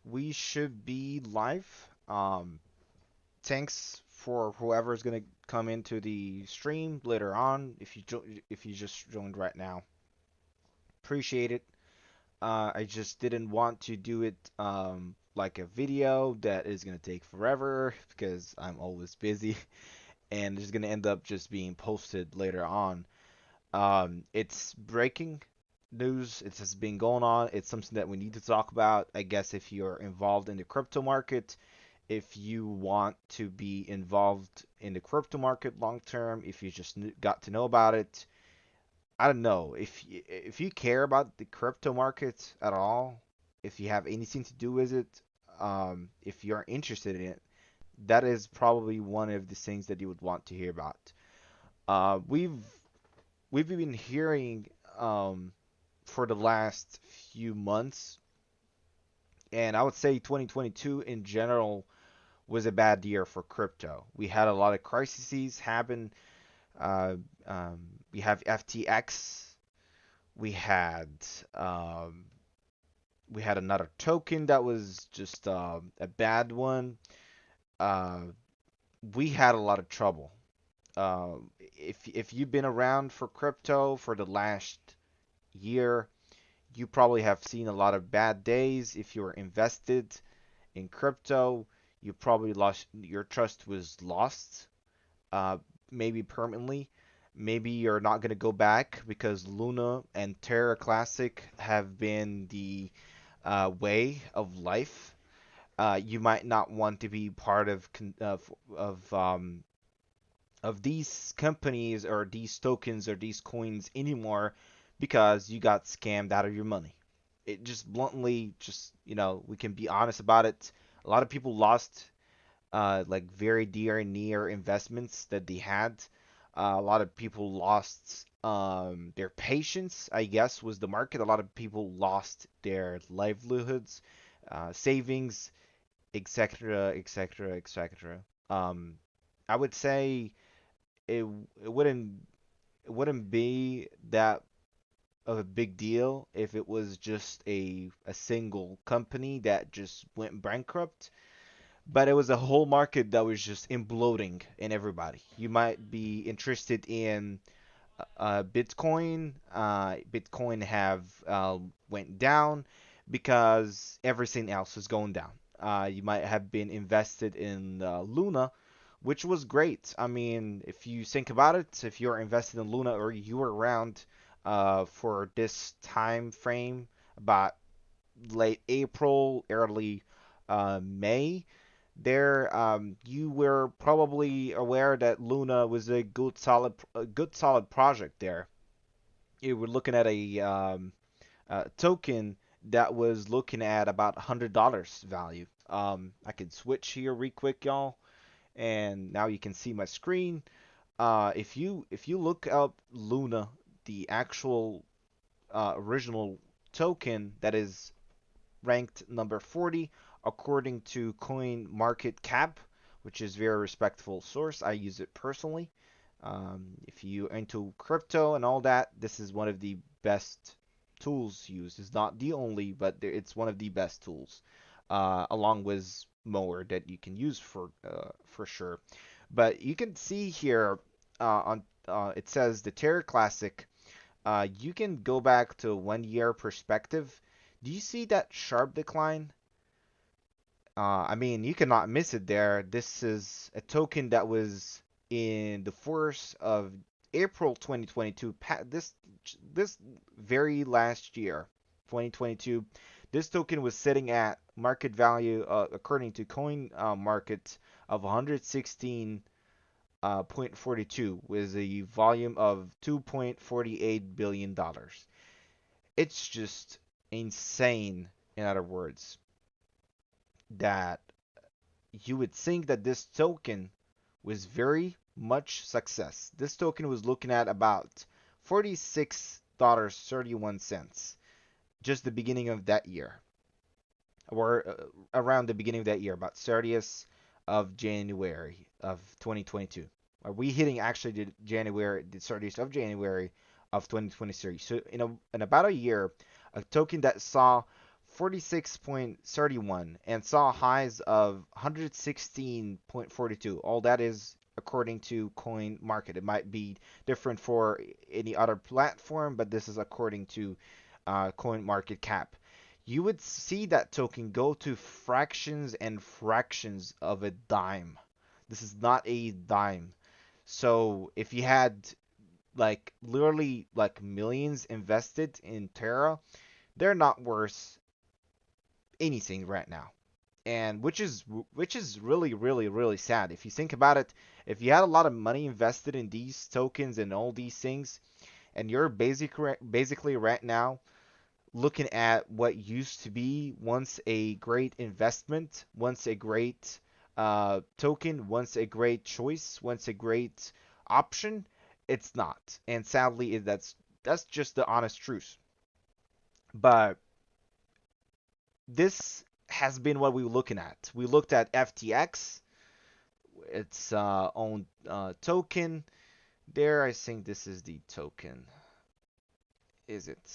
we should be live. Thanks for whoever's gonna come into the stream later on. If you just joined right now, appreciate it. I just didn't want to do it like a video that is gonna take forever because I'm always busy and it's gonna end up just being posted later on. It's breaking news. It has been going on. It's something that we need to talk about. I guess if you're involved in the crypto market, if you want to be involved in the crypto market long term, if you just got to know about it, I don't know. If you care about the crypto market at all, if you have anything to do with it, if you're interested in it, that is probably one of the things that you would want to hear about. Uh, we've we've been hearing for the last few months, and I would say 2022 in general was a bad year for crypto. We had a lot of crises happen. Uh, um, we have FTX. We had um, we had another token that was just a bad one. Uh, we had a lot of trouble. If you've been around for crypto for the last year, you probably have seen a lot of bad days. If you're invested in crypto, you probably lost your trust was lost, uh, maybe permanently. Maybe you're not gonna go back because Luna and Terra Classic have been the way of life. You might not want to be part of these companies or these tokens or these coins anymore because you got scammed out of your money. It just bluntly, just we can be honest about it. A lot of people lost like very dear and near investments that they had. A lot of people lost their patience, I guess, was the market. A lot of people lost their livelihoods, savings, etc., etc., etc. Um, I would say it it wouldn't it wouldn't be that of a big deal if it was just a single company that just went bankrupt, but it was a whole market that was just imploding in everybody. You might be interested in Bitcoin. Bitcoin have went down because everything else is going down. You might have been invested in Luna, which was great. I mean, if you think about it, if you're invested in Luna or you were around for this time frame, about late April, early May, there you were probably aware that Luna was a good solid project there. You were looking at a token that was looking at about $100 value. I can switch here real quick, y'all, and now you can see my screen. If you look up Luna, the actual original token that is ranked number 40 according to Coin Market Cap, which is a very respectful source. I use it personally. If you into crypto and all that, this is one of the best tools used. It's not the only, but it's one of the best tools, along with Mower that you can use for sure. But you can see here on it says the Terra Classic. You can go back to 1 year perspective. Do you see that sharp decline? I mean, you cannot miss it there. This is a token that was in the force of April 2022. This very last year, 2022, this token was sitting at market value, according to Coin Market, of 116.42 with a volume of $2.48 billion. It's just insane. In other words, that you would think that this token was very much success. This token was looking at about $46.31 just the beginning of that year, or around the beginning of that year, about 30th of January of 2022. Are we hitting actually the 30th of January of 2023? So in about a year, a token that saw 46.31 and saw highs of 116.42. All that is according to Coin Market. It might be different for any other platform, but this is according to Coin Market Cap. You would see that token go to fractions and fractions of a dime. This is not a dime. So if you had like literally like millions invested in Terra, they're not worth anything right now. And which is really sad. If you think about it, if you had a lot of money invested in these tokens and all these things, and you're basically right now looking at what used to be once a great investment, once a great token, once a great choice, once a great option, it's not. And sadly, that's just the honest truth. But this has been what we were looking at. We looked at FTX, its own token. There, I think this is the token. Is it?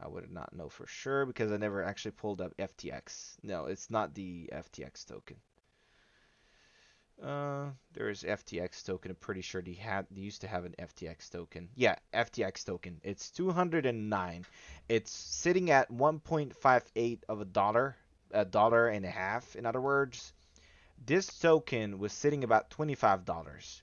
I would not know for sure because I never actually pulled up FTX. No, it's not the FTX token. There is FTX token. I'm pretty sure they used to have an FTX token. Yeah, FTX token. It's 209. It's sitting at 1.58 of a dollar and a half. In other words, this token was sitting about $25.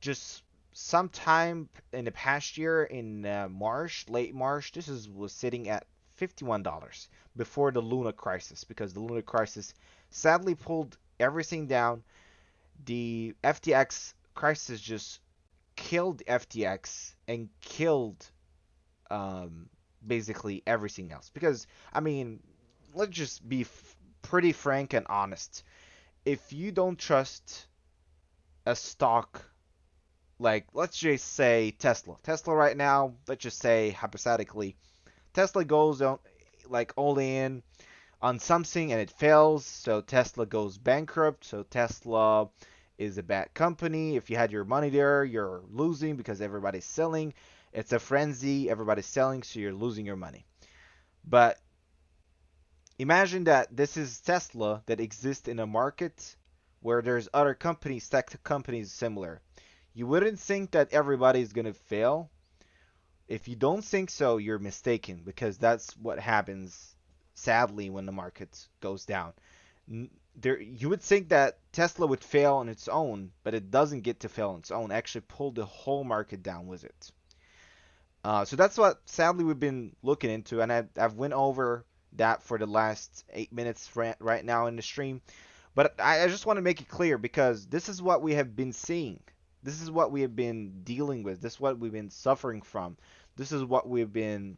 Just sometime in the past year in March, late March, was sitting at $51 before the Luna crisis because the Luna crisis sadly pulled everything down. The FTX crisis just killed FTX and killed um, basically everything else. Because, I mean, let's just be pretty frank and honest. If you don't trust a stock, like, let's just say Tesla. Tesla right now, let's just say hypothetically, Tesla goes on, like all in on something and it fails, so Tesla goes bankrupt, so Tesla is a bad company. If you had your money there, you're losing because everybody's selling. It's a frenzy, everybody's selling, so you're losing your money. But imagine that this is Tesla that exists in a market where there's other companies, tech companies similar. You wouldn't think that everybody's going to fail. If you don't think so, you're mistaken because that's what happens sadly when the market goes down. There, you would think that Tesla would fail on its own, but it doesn't get to fail on its own. It actually pulled the whole market down with it. So that's what sadly we've been looking into, and I've went over that for the last 8 minutes right now in the stream. But I just want to make it clear because this is what we have been seeing. This is what we have been dealing with. This is what we've been suffering from. This is what we've been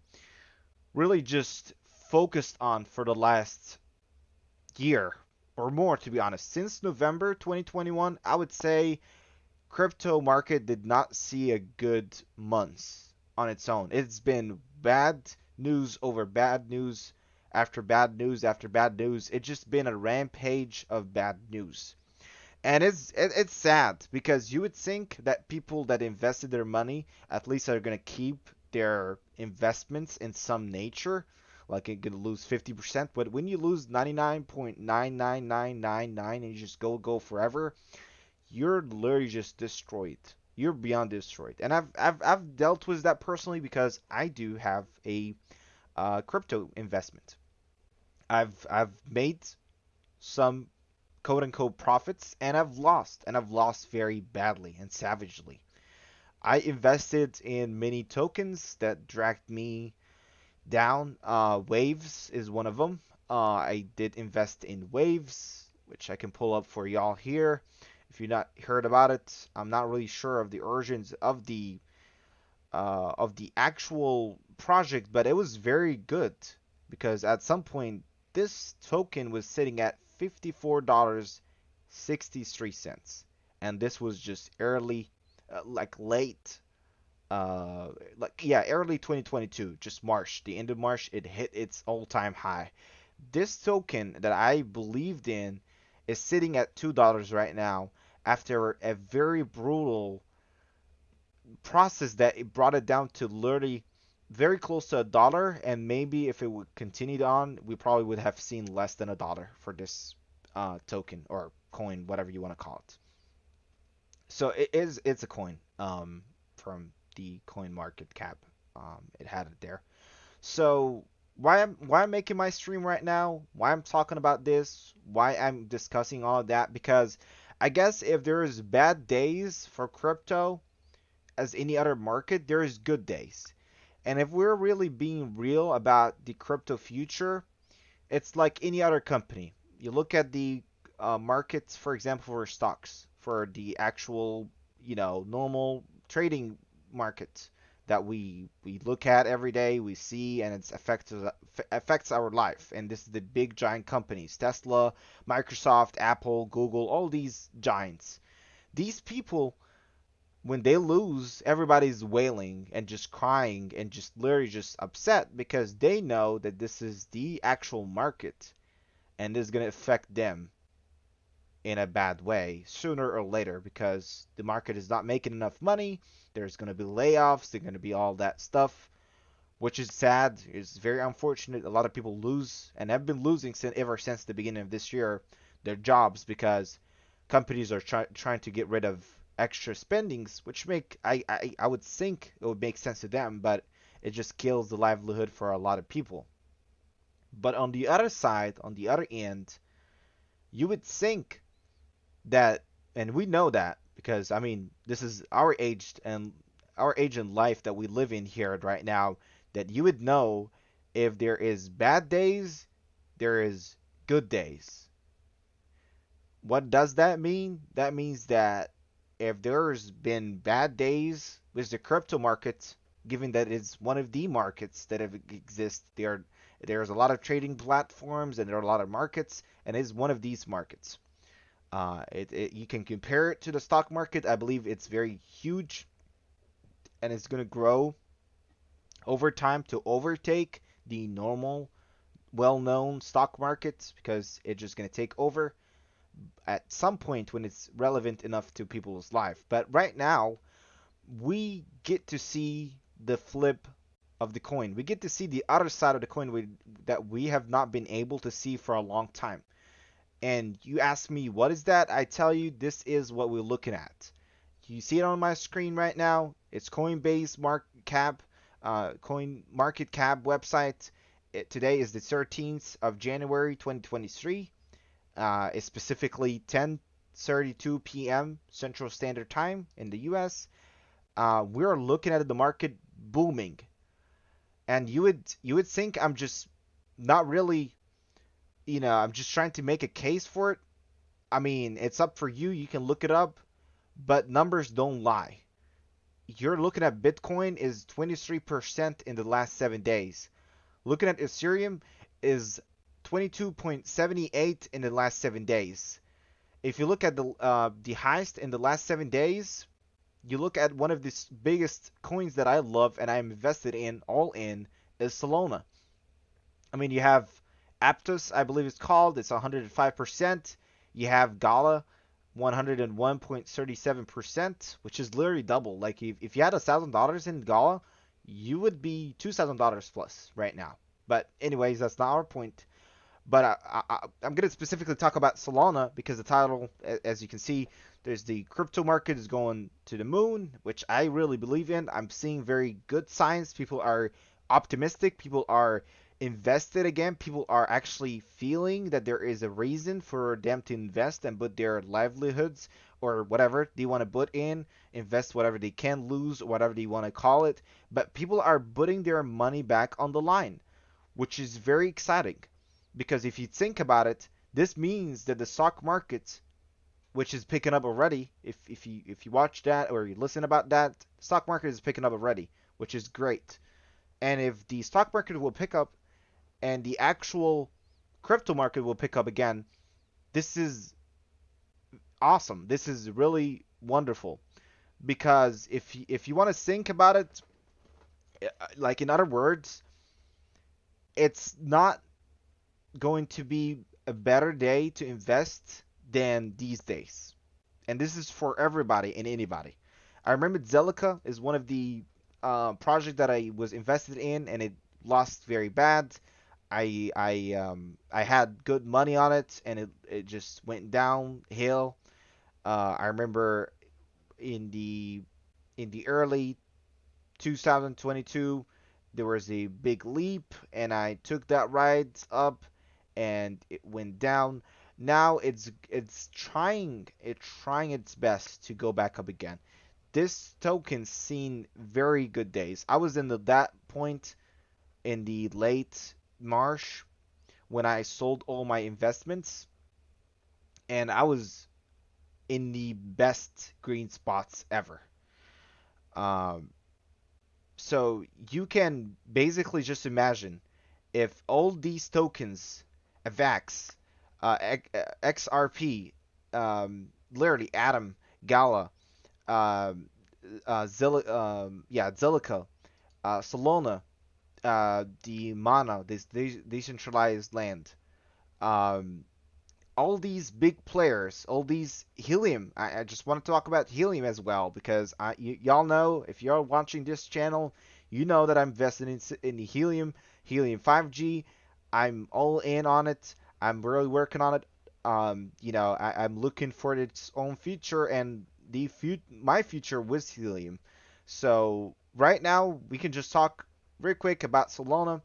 really just focused on for the last year or more, to be honest. Since November 2021, I would say crypto market did not see a good month on its own. It's been bad news over bad news after bad news after bad news. It's just been a rampage of bad news. And it's sad because you would think that people that invested their money at least are going to keep their investments in some nature, like it could lose 50%. But when you lose 99.99999 and you just go forever, you're literally just destroyed. You're beyond destroyed. And I've dealt with that personally because I do have a crypto investment. I've made some quote unquote profits and I've lost very badly and savagely. I invested in many tokens that dragged me down. Waves is one of them. I did invest in Waves, which I can pull up for y'all here. If you've not heard about it, I'm not really sure of the origins of the actual project, but it was very good because at some point this token was sitting at $54.63, and this was just early, like late, like yeah, early 2022, just March, the end of March, it hit its all-time high. This token that I believed in is sitting at $2 right now after a very brutal process that it brought it down to literally very close to a dollar, and maybe if it would continue on, we probably would have seen less than a dollar for this token or coin, whatever you want to call it. So it's a coin from the coin market cap. It had it there. So why I'm making my stream right now? Why I'm talking about this? Why I'm discussing all of that? Because I guess if there's bad days for crypto as any other market, there is good days. And if we're really being real about the crypto future, it's like any other company. You look at the markets, for example, for stocks, for the actual, normal trading markets that we look at every day, we see, and it affects our life. And this is the big giant companies: Tesla, Microsoft, Apple, Google, all these giants. These people, when they lose, everybody's wailing and just crying and just literally just upset because they know that this is the actual market and this is going to affect them in a bad way sooner or later because the market is not making enough money. There's going to be layoffs, there's going to be all that stuff, which is sad. It's very unfortunate. A lot of people lose and have been losing ever since the beginning of this year their jobs because companies are trying to get rid of extra spendings, which make I would think it would make sense to them, but it just kills the livelihood for a lot of people. But on the other side, on the other end, you would think that, and we know that because I mean this is our age in life that we live in here right now, that you would know if there is bad days, there is good days. What does that mean? That means that if there's been bad days with the crypto market, given that it's one of the markets that have exist, there's a lot of trading platforms and there are a lot of markets, and it's one of these markets. You can compare it to the stock market. I believe it's very huge and it's going to grow over time to overtake the normal, well-known stock markets because it's just going to take over at some point when it's relevant enough to people's life. But right now, we get to see the flip of the coin. We get to see the other side of the coin that we have not been able to see for a long time. And you ask me, what is that? I tell you, this is what we're looking at. You see it on my screen right now. It's Coinbase Coin Market Cap website. Today is the 13th of January 2023. It's specifically 10:32 p.m. Central Standard Time in the U.S. We're looking at the market booming, and you would think I'm just not really, I'm just trying to make a case for it. I mean, it's up for you. You can look it up, but numbers don't lie. You're looking at Bitcoin is 23% in the last 7 days. Looking at Ethereum is 22.78 in the last 7 days. If you look at the highest in the last 7 days, you look at one of the biggest coins that I love and I'm invested in, all in, is Solana. I mean, you have Aptos, I believe it's called. It's 105%. You have Gala, 101.37%, which is literally double. Like if you had $1,000 in Gala, you would be $2,000 plus right now. But anyways, that's not our point. But I'm going to specifically talk about Solana because the title, as you can see, there's the crypto market is going to the moon, which I really believe in. I'm seeing very good signs. People are optimistic. People are invested again. People are actually feeling that there is a reason for them to invest and put their livelihoods or whatever they want to put in, invest whatever they can lose, whatever they want to call it. But people are putting their money back on the line, which is very exciting. Because if you think about it, this means that the stock market, which is picking up already, if you watch that or you listen about that, the stock market is picking up already, which is great. And if the stock market will pick up and the actual crypto market will pick up again, this is awesome. This is really wonderful. Because if you want to think about it, like in other words, it's not going to be a better day to invest than these days. And this is for everybody and anybody. I remember Zelica is one of the project that I was invested in, and it lost very bad. I had good money on it, and it just went downhill. I remember in the early 2022, there was a big leap, and I took that ride up, and it went down. Now it's trying its best to go back up again. This token's seen very good days. I was in that point in the late March when I sold all my investments, and I was in the best green spots ever. Um, so you can basically just imagine if all these tokens, AVAX, XRP, literally Atom, Gala, um, Zilliqa, Solana, the Mana, this decentralized land, um, all these big players, all these Helium. I just want to talk about Helium as well because y'all know if you're watching this channel, you know that I'm invested in the Helium 5G. I'm all in on it. I'm really working on it. I'm looking for its own future and my future with Helium. So right now we can just talk real quick about Solana.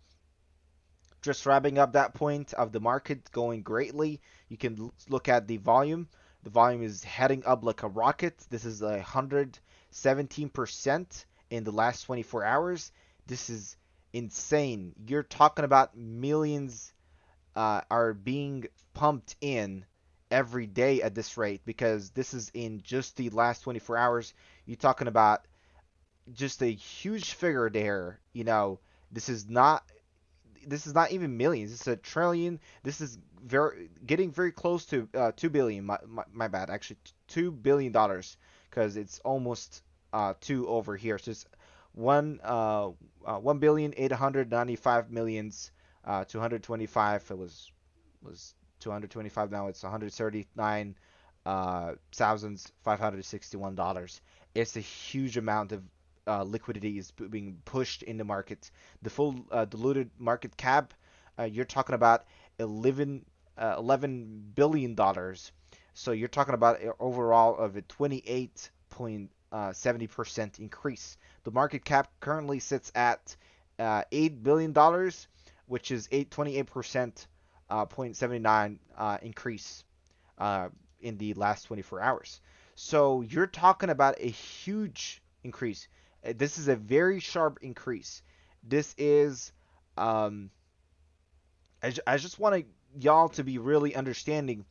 Just wrapping up that point of the market going greatly, you can look at the volume. The volume is heading up like a rocket. This is 117% in the last 24 hours. This is insane. You're talking about millions are being pumped in every day at this rate because this is in just the last 24 hours. You're talking about just a huge figure there. This is not this is not even millions. This is a trillion. This is getting very close to 2 billion. My bad. Actually, $2 billion because it's almost two over here. So it's 1,895,000,000 225. It was 225. Now it's 139 thousands $561. It's a huge amount of liquidity is being pushed in the market. The full diluted market cap, you're talking about 11 billion dollars. So you're talking about overall of a 28.70% increase. The market cap currently sits at $8 billion, which is 28% 0.79 increase uh, in the last 24 hours. So you're talking about a huge increase. This is a very sharp increase. This is, um, I just want y'all to be really understanding.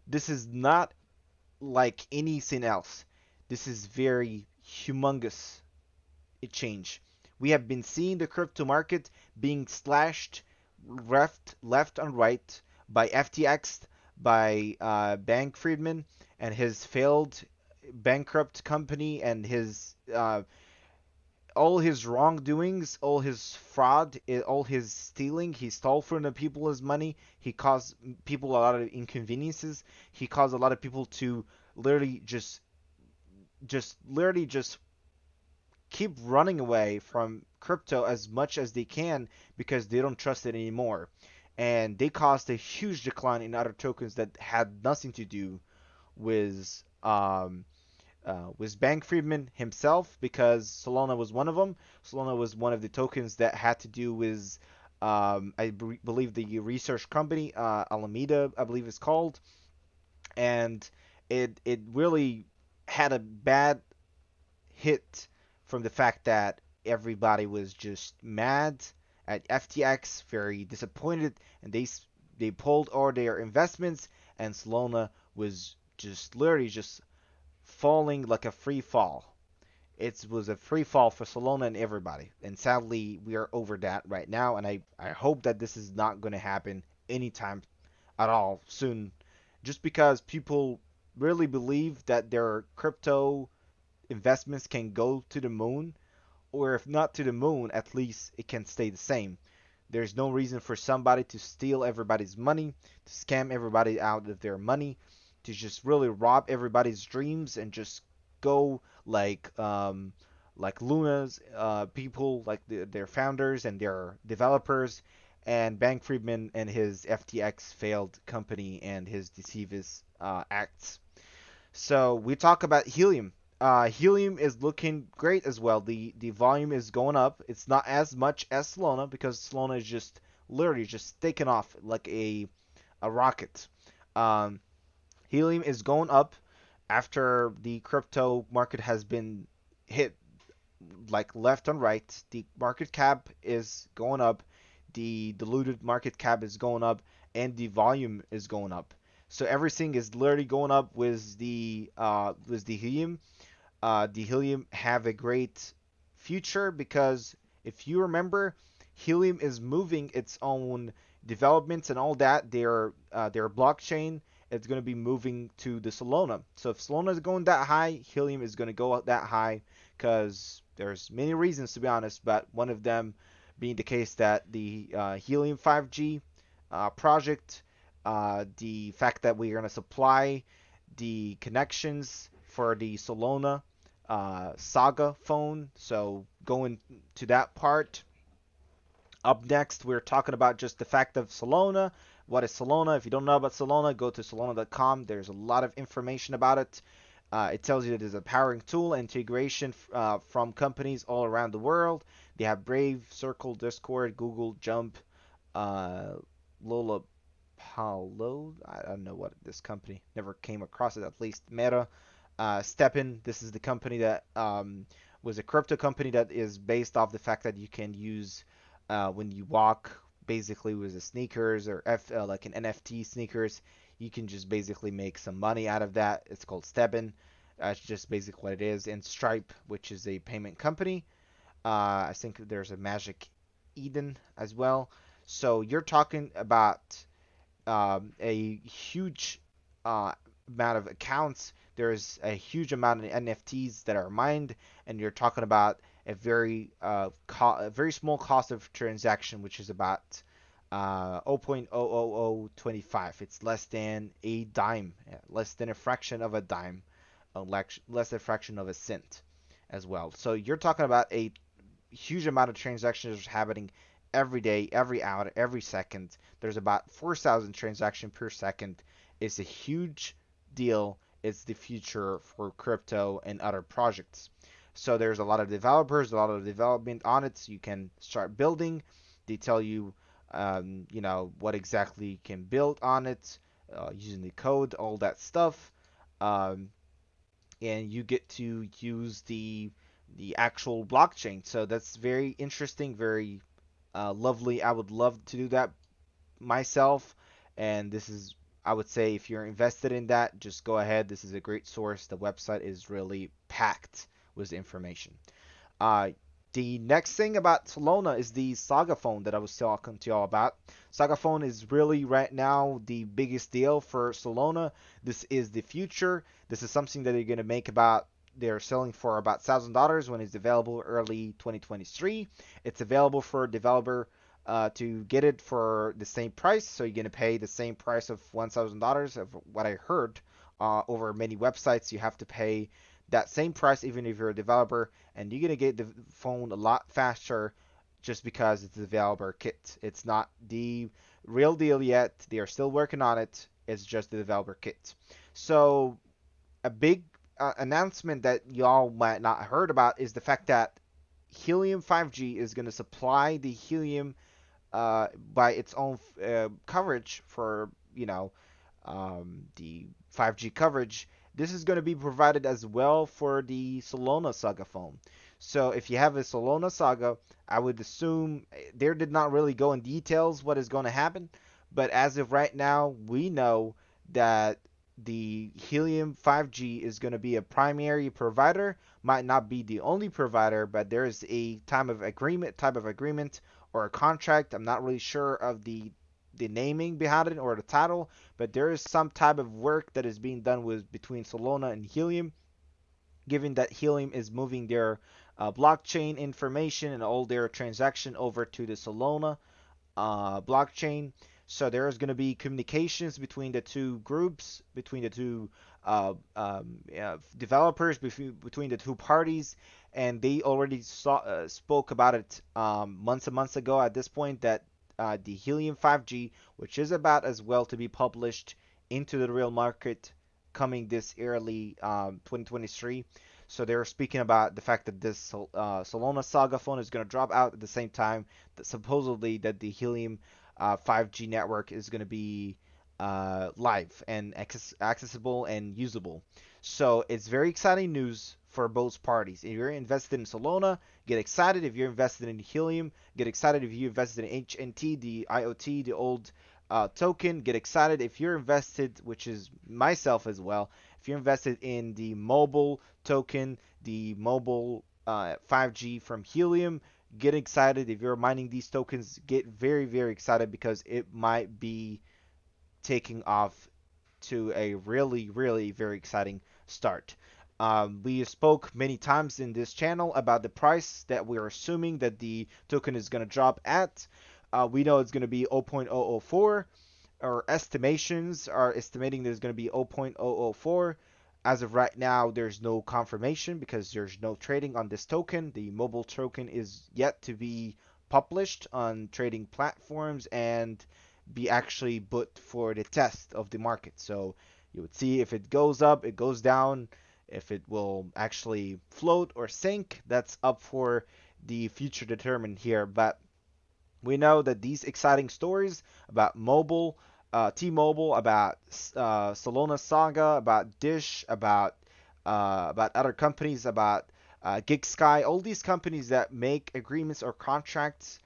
This is not like anything else. This is very humongous change. We have been seeing the crypto market being slashed left and right by FTX, by Bank Friedman and his failed bankrupt company and his all his wrongdoings, all his fraud, all his stealing. He stole from the people his money. He caused people a lot of inconveniences. He caused a lot of people to literally just keep running away from crypto as much as they can because they don't trust it anymore. And they caused a huge decline in other tokens that had nothing to do with Bank Friedman himself because Solana was one of them. Solana was one of the tokens that had to do with, believe, the research company, Alameda, I believe it's called. And it really had a bad hit from the fact that everybody was just mad at FTX, very disappointed, and they pulled all their investments, and Solana was just literally just falling like a free fall. It was a free fall for Solana and everybody. And sadly, we are over that right now. And I hope that this is not going to happen anytime at all soon. Just because people really believe that their crypto investments can go to the moon. Or if not to the moon, at least it can stay the same. There's no reason for somebody to steal everybody's money, to scam everybody out of their money, to just really rob everybody's dreams and just go like like Luna's people, like their founders and their developers, and Bank Friedman and his FTX failed company and his deceives acts. So we talk about Helium. Helium is looking great as well. The volume is going up. It's not as much as Solana because Solana is just literally just taking off like a rocket. Um, Helium is going up after the crypto market has been hit like left and right. The market cap is going up, the diluted market cap is going up, and the volume is going up. So everything is literally going up with the helium. The helium have a great future because if you remember, helium is moving its own developments and all that. Their blockchain is going to be moving to the Solana. So if Solana is going that high, helium is going to go up that high because there's many reasons to be honest, but one of them being the case that the Helium 5G project, the fact that we're going to supply the connections for the Solana Saga phone. So going to that part. Up next, we're talking about just the fact of Solana. What is Solana? If you don't know about Solana, go to solana.com. There's a lot of information about it. It tells you that it's a powering tool integration from companies all around the world. They have Brave, Circle, Discord, Google, Jump, uh, Lola Palo. I don't know what this company. Never came across it. At least Meta. Steppen. This is the company that was a crypto company that is based off the fact that you can use when you walk, basically with the sneakers or like an NFT sneakers, you can just basically make some money out of that. It's called Steppen. That's just basically what it is. And Stripe, which is a payment company. I think there's a Magic Eden as well. So you're talking about a huge uh, amount of accounts. There's a huge amount of NFTs that are mined, and you're talking about a very small cost of transaction, which is about 0.00025. It's less than a dime, less than a fraction of a dime, less than a fraction of a cent as well. So you're talking about a huge amount of transactions happening every day, every hour, every second. There's about 4,000 transactions per second. It's a huge deal. It's the future for crypto and other projects. So there's a lot of developers, a lot of development on it. So you can start building. They tell you, what exactly you can build on it, using the code, all that stuff. Um, and you get to use the actual blockchain. So that's very interesting, very lovely. I would love to do that myself, and this is, I would say, if you're invested in that, just go ahead. This is a great source. The website is really packed with information. Uh, the next thing about Solana is the Saga phone that I was talking to y'all about. Saga phone is really right now the biggest deal for Solana. This is the future. This is something that they're going to make about. They're selling for about $1,000 when it's available early 2023. It's available for a developer to get it for the same price. So you're going to pay the same price of $1,000 of what I heard over many websites. You have to pay that same price even if you're a developer, and you're going to get the phone a lot faster just because it's the developer kit. It's not the real deal yet. They are still working on it. It's just the developer kit. So a big announcement that y'all might not have heard about is the fact that Helium 5G is going to supply the Helium by its own coverage for the 5G coverage. This is going to be provided as well for the Solana Saga phone. So if you have a Solana Saga, I would assume there did not really go in details what is going to happen, but as of right now, we know that the Helium 5G is going to be a primary provider, might not be the only provider, but there is a type of agreement or a contract. I'm not really sure of the naming behind it or the title, but there is some type of work that is being done with between Solana and Helium, given that Helium is moving their blockchain information and all their transaction over to the Solana blockchain. So there is going to be communications between the two groups, between the two developers between the two parties, and they already spoke about it months and months ago at this point that the Helium 5G, which is about as well to be published into the real market coming this early 2023. So they're speaking about the fact that this Solana Saga phone is going to drop out at the same time that supposedly that the Helium 5G network is going to be live and accessible and usable. So it's very exciting news for both parties. If you're invested in Solana, get excited. If you're invested in Helium, get excited. If you invested in HNT, the IoT, the old token, get excited. If you're invested, which is myself as well, if you're invested in the mobile token, the mobile 5G from Helium, get excited. If you're mining these tokens, get very, very excited because it might be taking off to a really, really very exciting start. We spoke many times in this channel about the price that we're assuming that the token is going to drop at. We know it's going to be 0.004. Our estimations are estimating there's going to be 0.004. As of right now, there's no confirmation because there's no trading on this token. The mobile token is yet to be published on trading platforms and be actually put for the test of the market. So you would see if it goes up, it goes down, if it will actually float or sink. That's up for the future determined here. But we know that these exciting stories about mobile, T-Mobile, about Solana Saga, about Dish, about other companies, about GigSky, all these companies that make agreements or contracts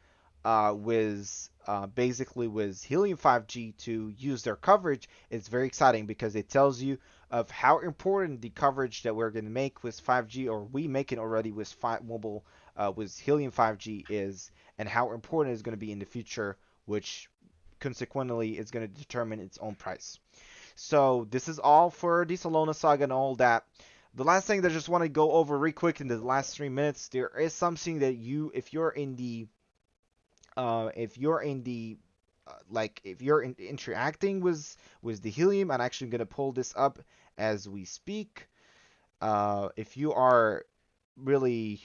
with basically with Helium 5G to use their coverage, it's very exciting because it tells you of how important the coverage that we're going to make with 5G or we make it already with mobile with Helium 5G is, and how important it's going to be in the future, which consequently is going to determine its own price. So this is all for the Solana Saga and all that. The last thing that I just want to go over real quick in the last 3 minutes, there is something that you, if you're in the if you're interacting with the Helium, I'm actually going to pull this up as we speak. If you are really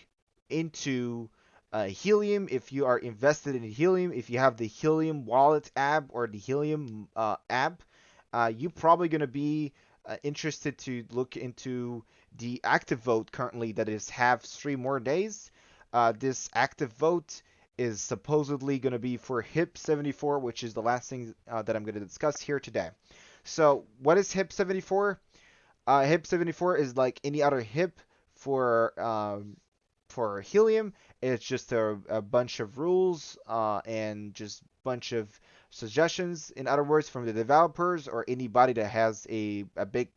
into Helium, if you are invested in Helium, if you have the Helium wallet app or the Helium app, you're probably going to be interested to look into the active vote currently that is have 3 more days. This active vote is supposedly going to be for HIP 74, which is the last thing that I'm going to discuss here today. So what is HIP 74? HIP 74 is like any other HIP for Helium. It's just a bunch of rules and just bunch of suggestions. In other words, from the developers or anybody that has a big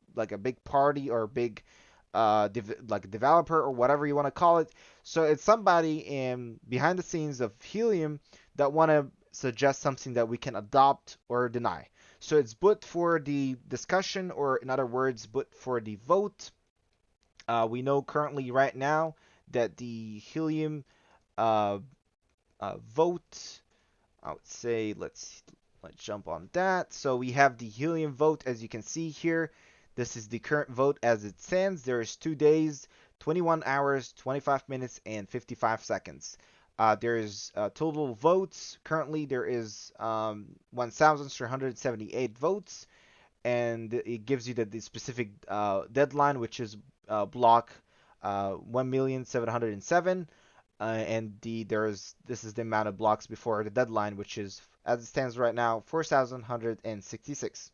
party or a big like a developer or whatever you want to call it. So it's somebody in behind the scenes of Helium that want to suggest something that we can adopt or deny. So it's put for the discussion, or in other words, put for the vote. We know currently right now that the Helium uh, vote, I would say let's jump on that. So we have the Helium vote, as you can see here. This is the current vote as it stands. There is 2 days, 21 hours, 25 minutes, and 55 seconds. There is total votes. Currently, there is 1,378 votes, and it gives you the specific deadline, which is block 1,707,000. And this is the amount of blocks before the deadline, which is, as it stands right now, 4,166.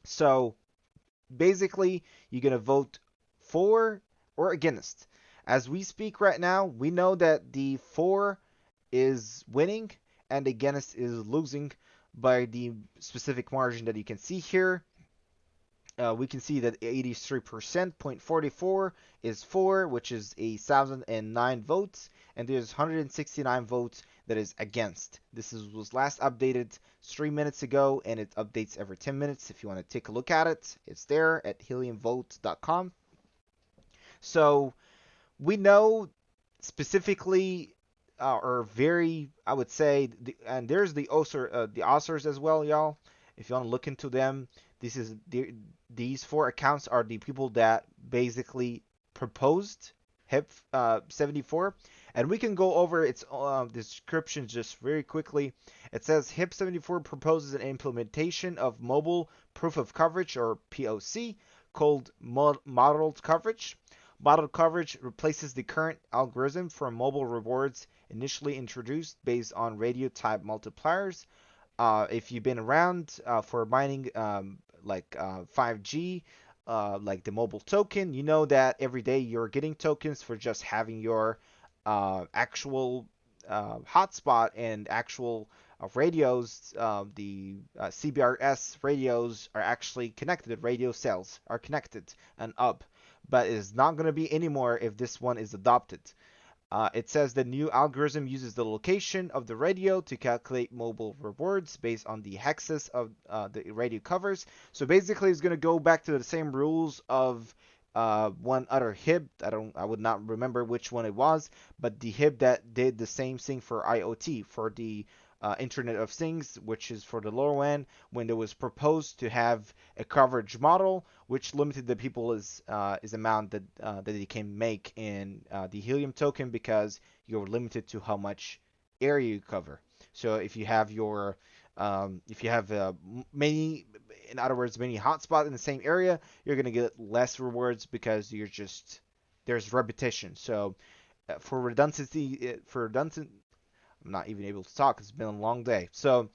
So basically, you're going to vote for or against. As we speak right now, we know that the for is winning and against is losing by the specific margin that you can see here. We can see that 83%, 0.44 is for, which is 1,009 votes, and there's 169 votes that is against. Was last updated 3 minutes ago, and it updates every 10 minutes. If you want to take a look at it, it's there at heliumvote.com. So we know specifically, or very, I would say, and there's the authors as well, y'all. If you want to look into them, this is these four accounts are the people that basically proposed HIP 74, and we can go over its description just very quickly. It says HIP 74 proposes an implementation of mobile proof of coverage, or POC, called modeled coverage. Modeled coverage replaces the current algorithm for mobile rewards initially introduced based on radio type multipliers. If you've been around for mining like 5G, like the mobile token, you know that every day you're getting tokens for just having your actual hotspot and actual radios. The CBRS radios are actually connected. Radio cells are connected and up, but it's not going to be anymore if this one is adopted. It says the new algorithm uses the location of the radio to calculate mobile rewards based on the hexes of the radio covers. So basically, it's going to go back to the same rules of one other HIB. I would not remember which one it was, but the HIB that did the same thing for IoT, for the Internet of Things, which is for the lower end, when it was proposed to have a coverage model which limited the people is amount that they can make in the Helium token, because you're limited to how much area you cover. So if you have many, in other words, many hotspots in the same area, you're gonna get less rewards because there's repetition. So for redundancy, I'm not even able to talk. It's been a long day. So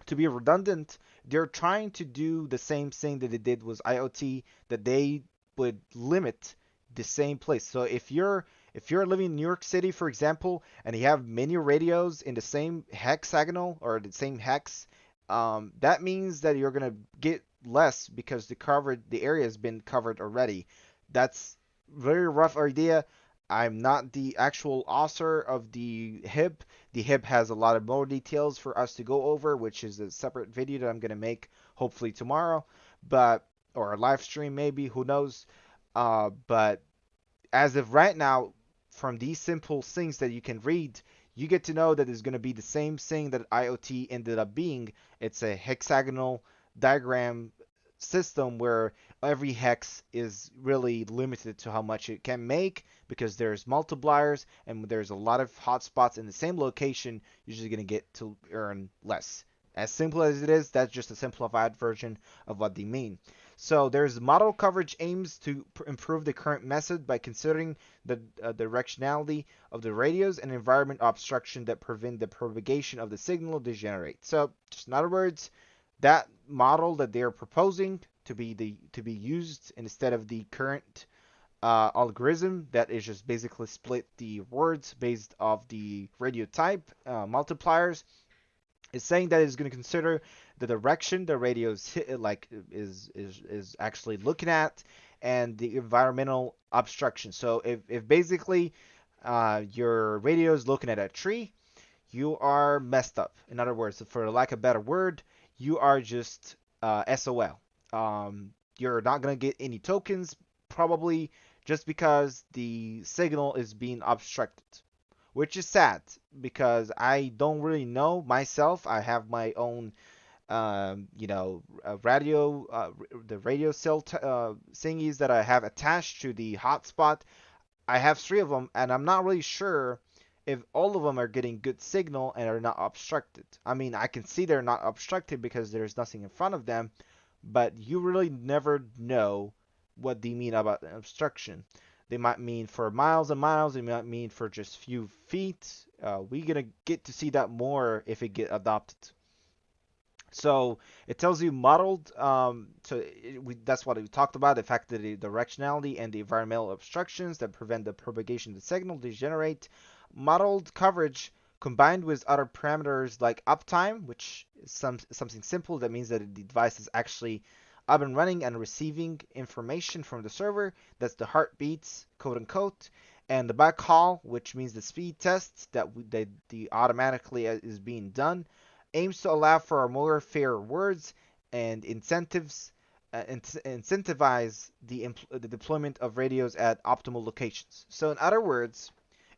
to be redundant, they're trying to do the same thing that they did with IoT, that they would limit the same place. So if you're living in New York City, for example, and you have many radios in the same hexagonal or the same hex, that means that you're gonna get less because the area has been covered already. That's very rough idea. I'm not the actual author of the HIP. The HIP has a lot of more details for us to go over, which is a separate video that I'm going to make hopefully tomorrow, but or a live stream maybe, who knows. But as of right now, from these simple things that you can read, you get to know that it's going to be the same thing that IoT ended up being. It's a hexagonal diagram system where every hex is really limited to how much it can make, because there's multipliers and there's a lot of hotspots in the same location. You're just going to get to earn less. As simple as it is, that's just a simplified version of what they mean. So there's model coverage aims to improve the current method by considering the directionality of the radios and environment obstruction that prevent the propagation of the signal they generate. So just in other words, that model that they're proposing to be used instead of the current algorithm that is just basically split the words based off the radio type multipliers, is saying that it's going to consider the direction the radio is actually looking at, and the environmental obstruction. So if basically your radio is looking at a tree, you are messed up. In other words, for lack of a better word, you are just SOL. You're not going to get any tokens, probably just because the signal is being obstructed, which is sad because I don't really know myself. I have my own, radio, the radio cell thingies that I have attached to the hotspot. I have three of them, and I'm not really sure if all of them are getting good signal and are not obstructed. I mean, I can see they're not obstructed because there's nothing in front of them, but you really never know what they mean about obstruction. They might mean for miles and miles. They might mean for just few feet. We're gonna get to see that more if it get adopted. So it tells you modeled. That's what we talked about. The fact that the directionality and the environmental obstructions that prevent the propagation of the signal they generate. Modeled coverage combined with other parameters like uptime, which is something simple. That means that the device is actually up and running and receiving information from the server. That's the heartbeats, quote unquote, and the backhaul, which means the speed tests that the automatically is being done, aims to allow for more fair rewards and incentives. Incentivize the deployment of radios at optimal locations. So in other words,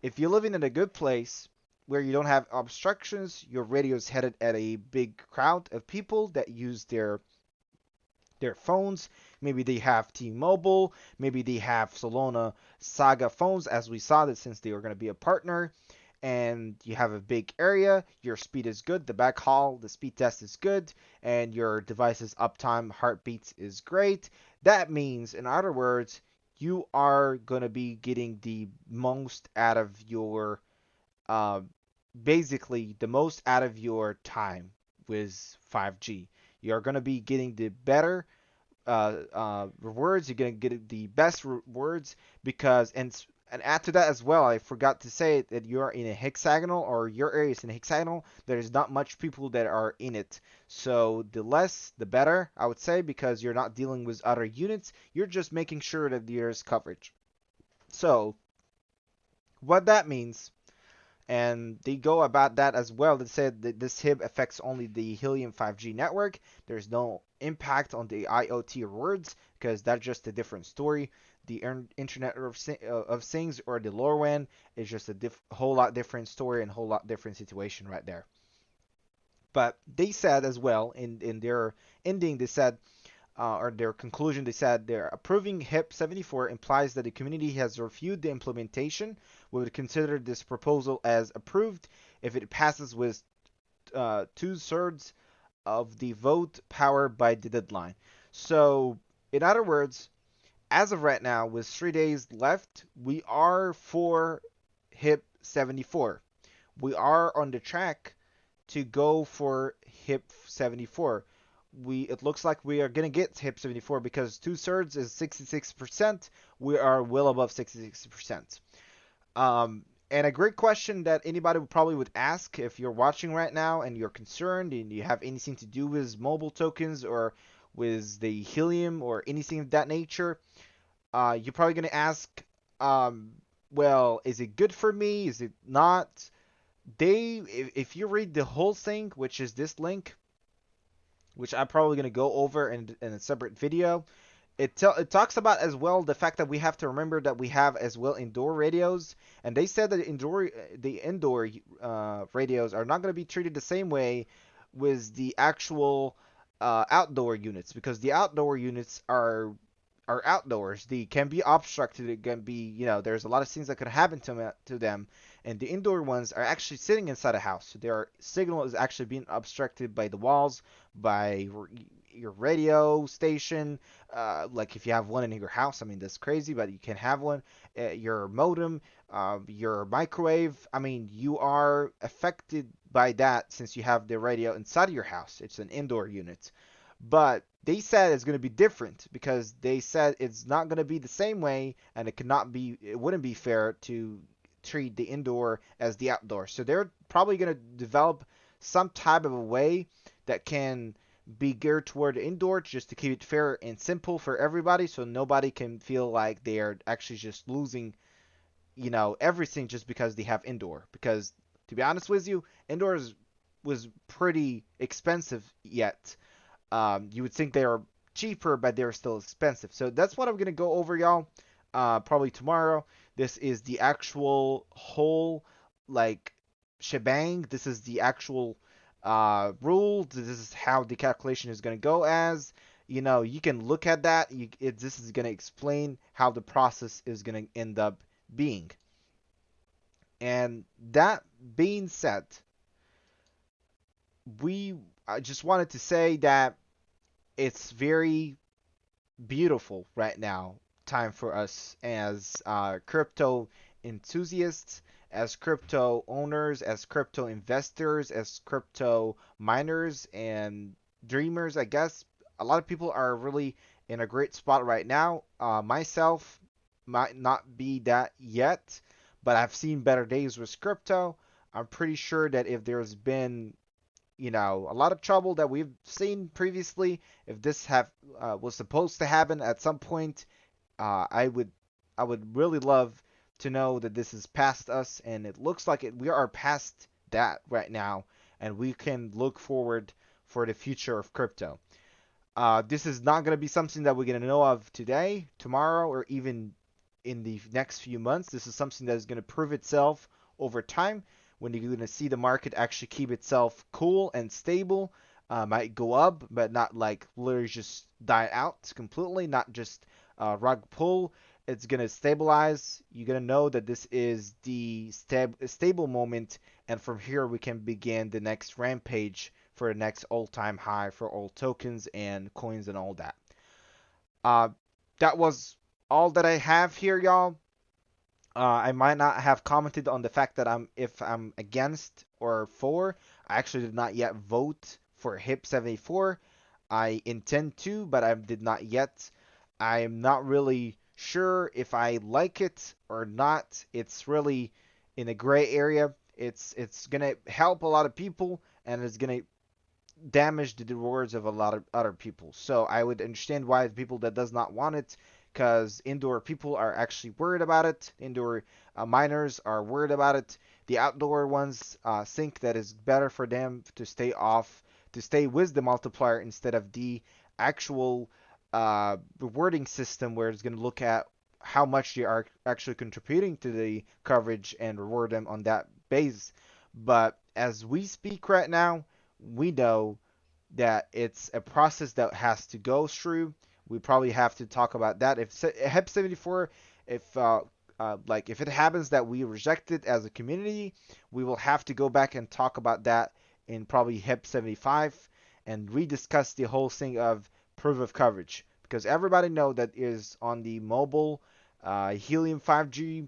if you're living in a good place where you don't have obstructions, your radio is headed at a big crowd of people that use their phones, Maybe they have T-Mobile, maybe they have Solana Saga phones, as we saw that since they are going to be a partner, and you have a big area, your speed is good, the backhaul, the speed test is good, and your device's uptime, heartbeats is great. That means, in other words, you are going to be getting the most out of your, uh, basically, the most out of your time with 5G. You're going to be getting the better rewards. You're going to get the best rewards because, and add to that as well, I forgot to say that you're in a hexagonal or your area is in a hexagonal. There's not much people that are in it. So the less, the better, I would say, because you're not dealing with other units. You're just making sure that there's coverage. So what that means, and they go about that as well. They said that this HIB affects only the Helium 5G network. There's no impact on the IoT rewards because that's just a different story. The Internet of Things or the LoRaWAN is just a whole lot different story and whole lot different situation right there. But they said as well in their ending, they said or their conclusion, they said they're approving HIP 74 implies that the community has reviewed the implementation. We would consider this proposal as approved if it passes with two-thirds of the vote power by the deadline. So, in other words, as of right now, with 3 days left, we are for HIP 74. We are on the track to go for HIP 74. It looks like we are gonna get HIP 74 because two-thirds is 66%. We are well above 66%. And a great question that anybody would ask if you're watching right now and you're concerned and you have anything to do with mobile tokens or with the Helium or anything of that nature, you're probably gonna ask, well, is it good for me? Is it not? If you read the whole thing, which is this link, which I'm probably going to go over in a separate video, it talks about as well the fact that we have to remember that we have as well indoor radios, and they said that the indoor radios are not going to be treated the same way with the actual outdoor units because the outdoor units are outdoors. They can be obstructed. It can be, there's a lot of things that could happen to them. And the indoor ones are actually sitting inside a house. So their signal is actually being obstructed by the walls, by your radio station. Like if you have one in your house, I mean, that's crazy, but you can have one. Your modem, your microwave. I mean, you are affected by that since you have the radio inside of your house. It's an indoor unit. But they said it's going to be different because they said it's not going to be the same way and it wouldn't be fair to treat the indoor as the outdoor. So they're probably going to develop some type of a way that can be geared toward the indoor just to keep it fair and simple for everybody so nobody can feel like they are actually just losing, everything just because they have indoor. Because to be honest with you, indoors was pretty expensive yet. You would think they are cheaper, but they're still expensive. So that's what I'm going to go over, y'all. Probably tomorrow. This is the actual whole, like, shebang. This is the actual rule. This is how the calculation is going to go as. You can look at that. This is going to explain how the process is going to end up being. And that being said, I just wanted to say that it's very beautiful right now time for us as crypto enthusiasts, as crypto owners, as crypto investors, as crypto miners and dreamers. I guess a lot of people are really in a great spot right now. Myself might not be that yet, but I've seen better days with crypto. I'm pretty sure that if there's been a lot of trouble that we've seen previously. If this was supposed to happen at some point, I would really love to know that this is past us, and it looks like we are past that right now, and we can look forward for the future of crypto. This is not going to be something that we're going to know of today, tomorrow, or even in the next few months. This is something that is going to prove itself over time when you're going to see the market actually keep itself cool and stable. might go up, but not like literally just die out completely, not just rug pull. It's gonna stabilize. You're gonna know that this is the stable moment, and from here we can begin the next rampage for the next all-time high for all tokens and coins and all that. Uh, that was all that I have here, y'all. I might not have commented on the fact that if I'm against or for. I actually did not yet vote for HIP 74. I intend to, but I did not yet. I am not really sure if I like it or not. It's really in a gray area. It's gonna help a lot of people and it's gonna damage the rewards of a lot of other people. So I would understand why the people that does not want it, because indoor people are actually worried about it. Indoor miners are worried about it. The outdoor ones think that it's better for them to stay off, to stay with the multiplier instead of the actual rewarding system where it's going to look at how much they are actually contributing to the coverage and reward them on that base. But as we speak right now, we know that it's a process that has to go through. We probably have to talk about that. If HEP 74, if like if it happens that we reject it as a community, we will have to go back and talk about that in probably HEP 75 and rediscuss the whole thing of proof of coverage, because everybody know that is on the mobile Helium 5G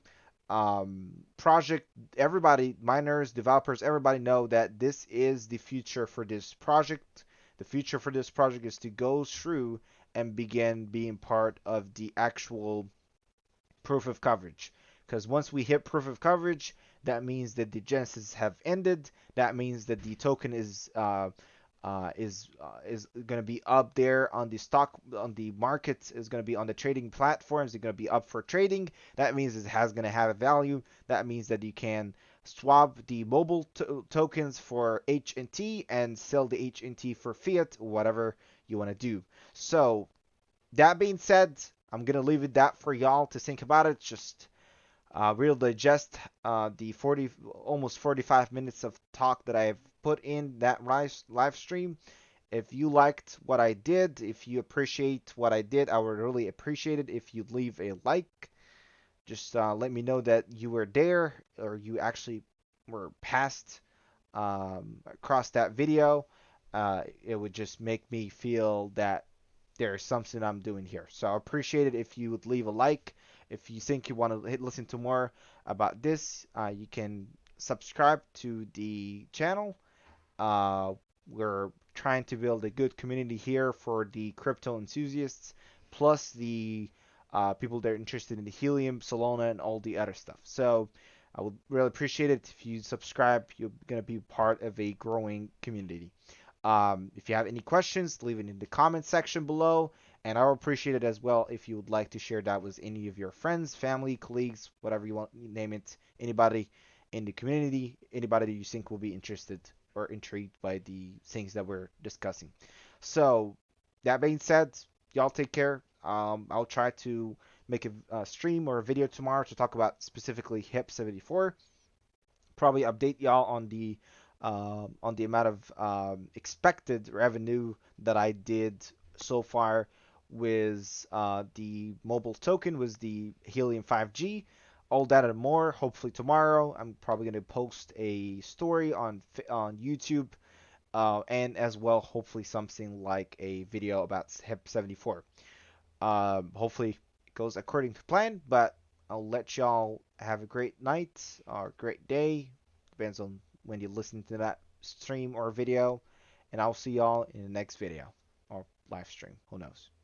project. Everybody, miners, developers, everybody know that this is the future for this project. The future for this project is to go through and begin being part of the actual proof of coverage. Because once we hit proof of coverage, that means that the genesis have ended. That means that the token is going to be up there on the stock, on the markets, is going to be on the trading platforms. It's going to be up for trading. That means it has going to have a value. That means that you can swap the mobile tokens for HNT and sell the HNT for fiat, whatever you want to do. So that being said, I'm gonna leave it that for y'all to think about it. Just we'll digest the 40, almost 45 minutes of talk that I've put in that live stream. If you liked what I did, if you appreciate what I did, I would really appreciate it if you'd leave a like. Just let me know that you were there or you actually were passed across that video. It would just make me feel that there's something I'm doing here. So I appreciate it if you would leave a like. If you think you want to listen to more about this, you can subscribe to the channel. Uh, we're trying to build a good community here for the crypto enthusiasts, plus the people that are interested in the Helium, Solana, and all the other stuff. So I would really appreciate it if you subscribe. You're going to be part of a growing community. If you have any questions, leave it in the comment section below. And I will appreciate it as well if you would like to share that with any of your friends, family, colleagues, whatever you want, you name it, anybody in the community, anybody that you think will be interested or intrigued by the things that we're discussing. So, that being said, y'all take care. I'll try to make a stream or a video tomorrow to talk about specifically HIP 74. Probably update y'all on the amount of expected revenue that I did so far with the mobile token, with the Helium 5G. All that and more. Hopefully tomorrow, I'm probably gonna post a story on YouTube, and as well, hopefully something like a video about HIP 74. Hopefully it goes according to plan, but I'll let y'all have a great night or great day. Depends on when you listen to that stream or video. And I'll see y'all in the next video or live stream. Who knows?